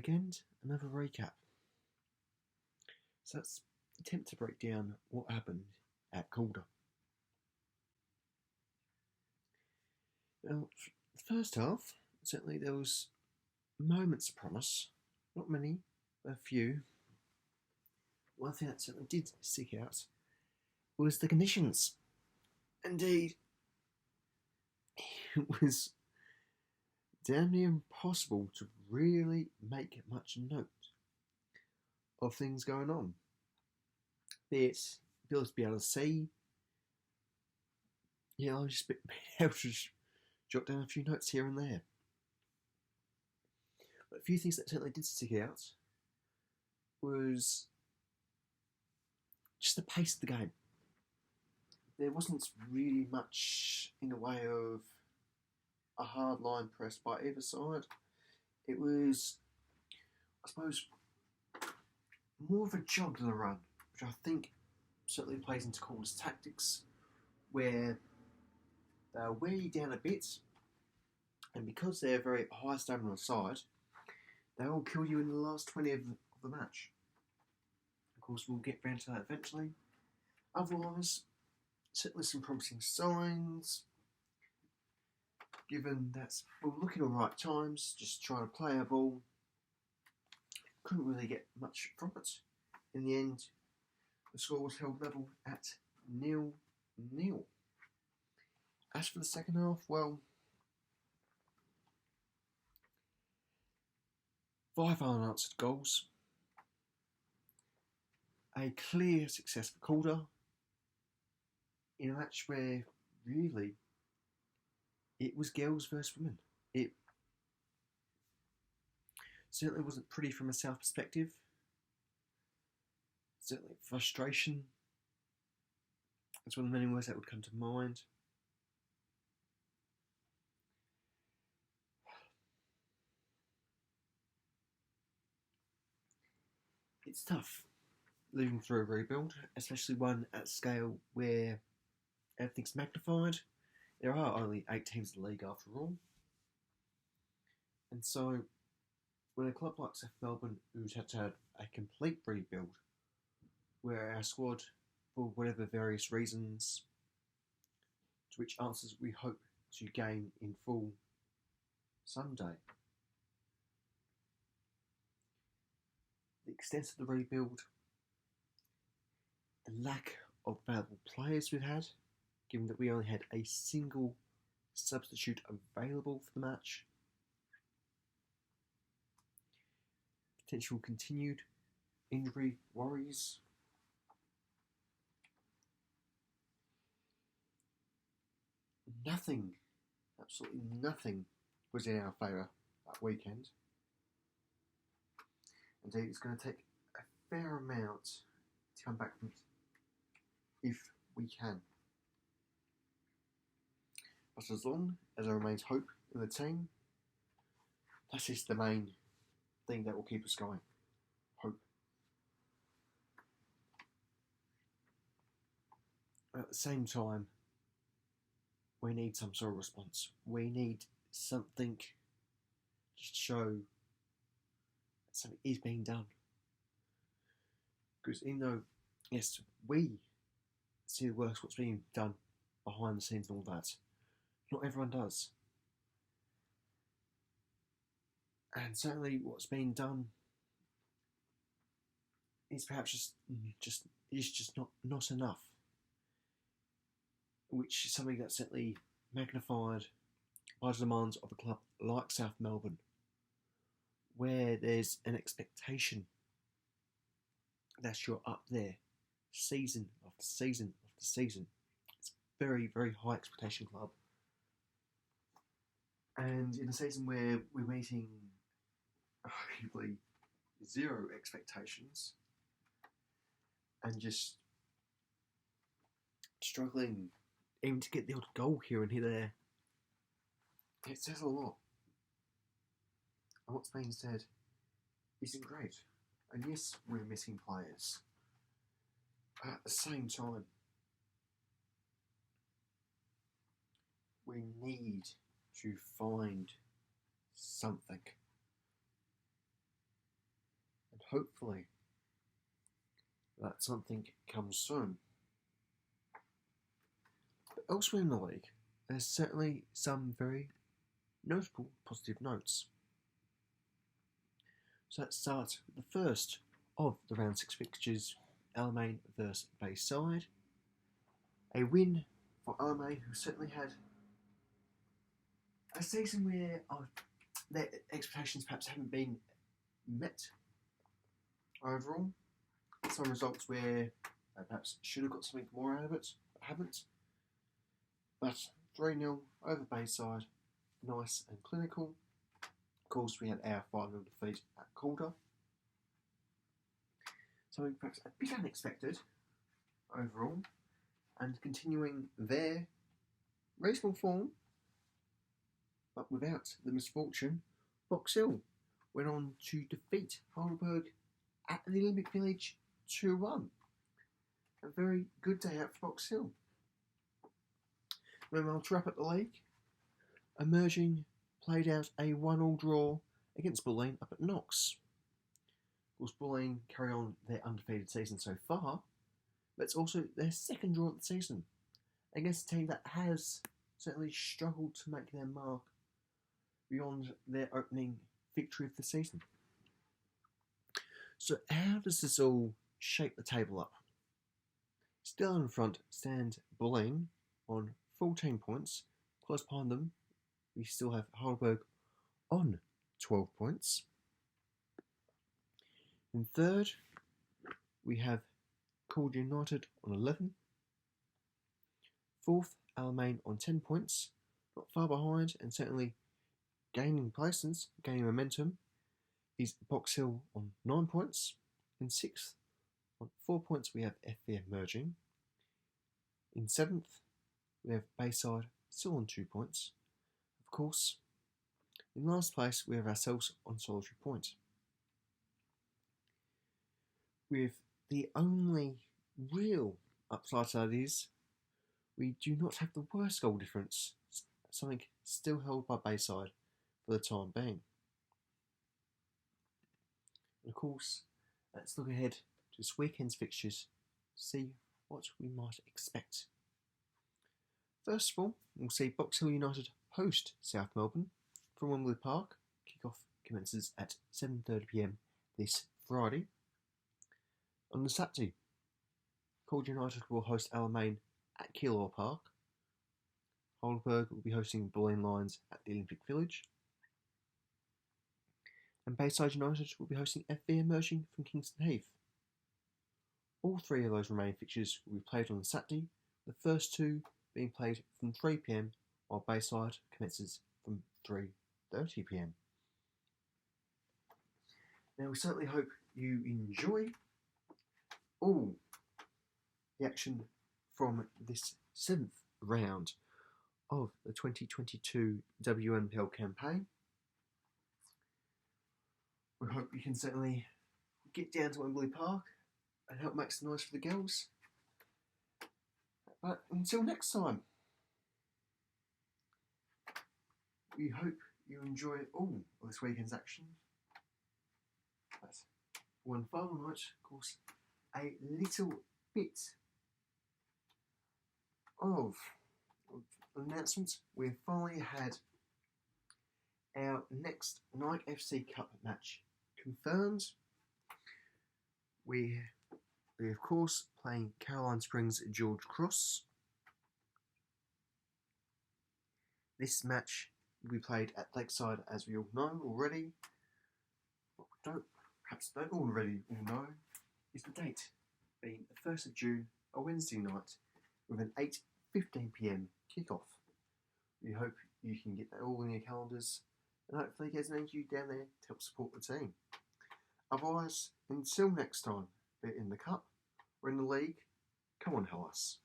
weekend, another recap. So let's attempt to break down what happened at Calder. Now, the first half, certainly there was moments of promise. Not many, but a few. One thing that certainly did stick out was the conditions. Indeed, it was damn near impossible to really make much note of things going on. Be it able to be able to see. I was just able to jot down a few notes here and there. But a few things that certainly did stick out was just the pace of the game. There wasn't really much in the way of a hard line press by either side. It was, I suppose, more of a jog than a run, which I think certainly plays into Calder's tactics, where they'll wear you down a bit, and because they're a very high stamina side, they will kill you in the last 20 of the match. Of course, we'll get round to that eventually. Otherwise, certainly some promising signs, given that we're looking at right times, just trying to play our ball. Couldn't really get much from it. In the end, the score was held level at 0-0. As for the second half, well, 5 unanswered goals. A clear success for Calder in a match where really it was girls versus women. It certainly wasn't pretty from a South perspective. Certainly frustration. That's one of the many words that would come to mind. It's tough living through a rebuild, especially one at scale where everything's magnified. There are only 8 teams in the league after all. And so, when a club like South Melbourne, who's had to have a complete rebuild, where our squad, for whatever various reasons, to which answers we hope to gain in full someday, the extent of the rebuild, the lack of valuable players we've had, given that we only had a single substitute available for the match, potential continued injury worries, nothing, absolutely nothing was in our favour that weekend. Indeed, it's going to take a fair amount to come back from it, if we can. But as long as there remains hope in the team, that is the main thing that will keep us going. Hope. At the same time, we need some sort of response. We need something to show that something is being done. Because even though, yes, we see the work, what's being done behind the scenes and all that, not everyone does. And certainly what's being done is perhaps just not enough. Which is something that's certainly magnified by the demands of a club like South Melbourne, where there's an expectation that you're up there season after season after season. It's a very, very high expectation club. And in a season where we're meeting arguably 0 expectations and just struggling even to get the odd goal here and there, it says a lot. And what's being said isn't great. And yes, we're missing players. But at the same time, we need to find something. hopefully that something comes soon. But elsewhere in the league, there's certainly some very notable positive notes. So let's start with the first of the round 6 fixtures, Alamein versus Bayside. A win for Alamein, who certainly had a season where their expectations perhaps haven't been met overall. Some results where they perhaps should have got something more out of it, but haven't. But 3-0 over Bayside, nice and clinical. Of course, we had our 5-0 defeat at Calder. Something perhaps a bit unexpected overall, and continuing their reasonable form, but without the misfortune, Box Hill went on to defeat Heidelberg at the Olympic Village 2-1. A very good day out for Box Hill. Meanwhile, to wrap up the league, Emerging played out a 1-1 draw against Bulleen up at Knox. Of course, Bulleen carry on their undefeated season so far, but it's also their second draw of the season against a team that has certainly struggled to make their mark beyond their opening victory of the season. So how does this all shape the table up? Still in front stand Bulleen on 14 points. Close behind them, we still have Heidelberg on 12 points. In third, we have Calder United on 11. Fourth, Alamein on 10 points. Not far behind, and certainly gaining places, gaining momentum, is Box Hill on 9 points. In sixth, on 4 points, we have FV Emerging. In seventh, we have Bayside still on 2 points. Of course, in last place, we have ourselves on solitary point. With the only real upside to that is we do not have the worst goal difference, something still held by Bayside for the time being. And of course, let's look ahead to this weekend's fixtures to see what we might expect. First of all, we'll see Box Hill United host South Melbourne from Wembley Park. Kick-off commences at 7:30pm this Friday. On the Saturday, Calder United will host Alamein at Keilor Park. Heidelberg will be hosting Bulleen Lions at the Olympic Village. And Bayside United will be hosting FV Emerging from Kingston Heath. All three of those remaining fixtures will be played on Saturday, the first two being played from 3pm, while Bayside commences from 3:30pm. Now, we certainly hope you enjoy all the action from this 7th round of the 2022 WNPL campaign. We hope you can certainly get down to Wembley Park and help make some noise for the girls. But until next time, we hope you enjoy all of this weekend's action. But one final note, of course, a little bit of announcements. We've finally had our next Nike FC Cup match confirmed. We of course playing Caroline Springs George Cross. This match will be played at Lakeside, as we all know already. What we perhaps don't already all know is the date, being the 1st of June, a Wednesday night, with an 8:15pm kickoff. We hope you can get that all in your calendars and hopefully get an you down there to help support the team. Otherwise, until next time, be it in the Cup or in the League, come on, Hellas.